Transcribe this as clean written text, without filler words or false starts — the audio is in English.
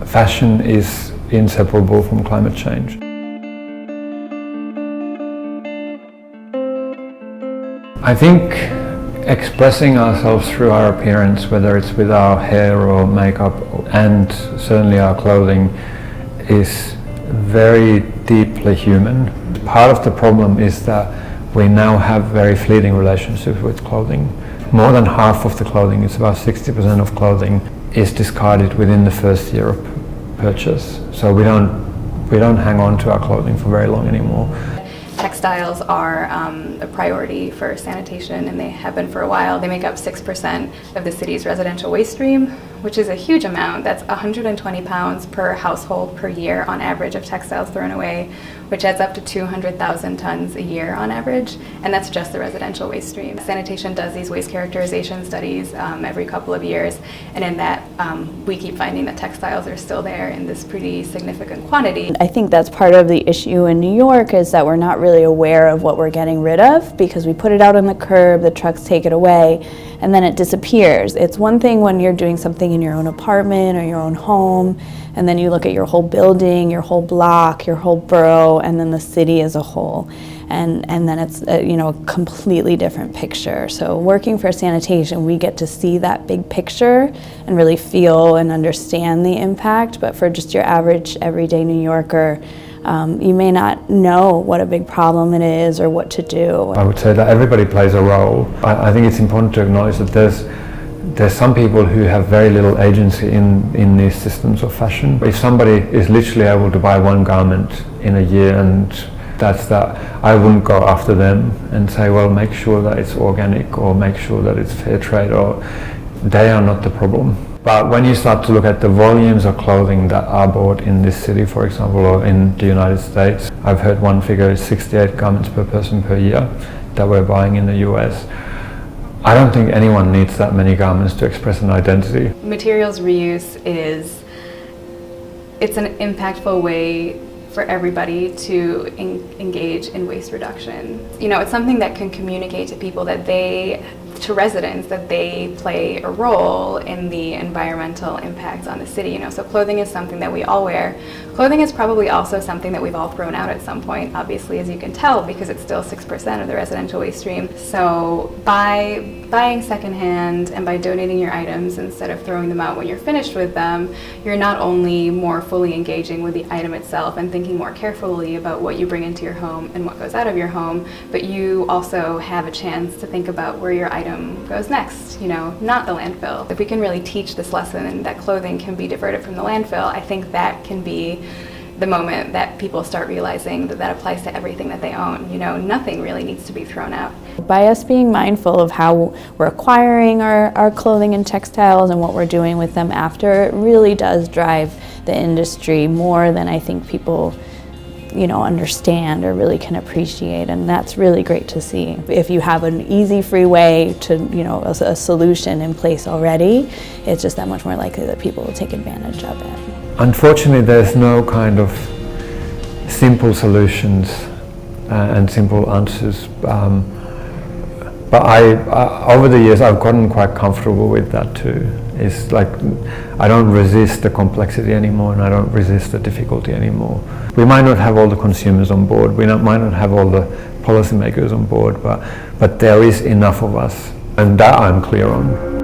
Fashion is inseparable from climate change. I think expressing ourselves through our appearance, whether it's with our hair or makeup and certainly our clothing, is very deeply human. Part of the problem is that we now have very fleeting relationships with clothing. More than half of the clothing, it's about 60% of clothing, is discarded within the first year of purchase. So we don't hang on to our clothing for very long anymore. Textiles are a priority for sanitation, and they have been for a while. They make up 6% of the city's residential waste stream, which is a huge amount. That's 120 pounds per household per year on average of textiles thrown away, which adds up to 200,000 tons a year on average, and that's just the residential waste stream. Sanitation does these waste characterization studies every couple of years, and in that we keep finding that textiles are still there in this pretty significant quantity. I think that's part of the issue in New York, is that we're not really aware of what we're getting rid of, because we put it out on the curb, the trucks take it away, and then it disappears. It's one thing when you're doing something in your own apartment or your own home, and then you look at your whole building, your whole block, your whole borough, and then the city as a whole. And then it's a completely different picture. So working for sanitation, we get to see that big picture and really feel and understand the impact. But for just your average everyday New Yorker, you may not know what a big problem it is or what to do. I would say that everybody plays a role. I think it's important to acknowledge that there's some people who have very little agency in these systems of fashion. If somebody is literally able to buy one garment in a year and that's that, I wouldn't go after them and say, well, make sure that it's organic or make sure that it's fair trade, or they are not the problem. But when you start to look at the volumes of clothing that are bought in this city, for example, or in the United States, I've heard one figure is 68 garments per person per year that we're buying in the US. I don't think anyone needs that many garments to express an identity. Materials reuse it's an impactful way for everybody to engage in waste reduction. It's something that can communicate to people to residents that they play a role in the environmental impacts on the city. So clothing is something that we all wear. Clothing is probably also something that we've all thrown out at some point, obviously, as you can tell, because it's still 6% of the residential waste stream. So by buying secondhand and by donating your items instead of throwing them out when you're finished with them, you're not only more fully engaging with the item itself and thinking more carefully about what you bring into your home and what goes out of your home, but you also have a chance to think about where your item goes next, not the landfill. If we can really teach this lesson that clothing can be diverted from the landfill, I think that can be the moment that people start realizing that applies to everything that they own. Nothing really needs to be thrown out. By us being mindful of how we're acquiring our clothing and textiles and what we're doing with them after, it really does drive the industry more than I think people understand or really can appreciate, and that's really great to see. If you have an easy, free way to, a solution in place already, it's just that much more likely that people will take advantage of it. Unfortunately, there's no kind of simple solutions and simple answers. But over the years, I've gotten quite comfortable with that too. It's like I don't resist the complexity anymore, and I don't resist the difficulty anymore. We might not have all the consumers on board, we might not have all the policymakers on board, but there is enough of us, and that I'm clear on.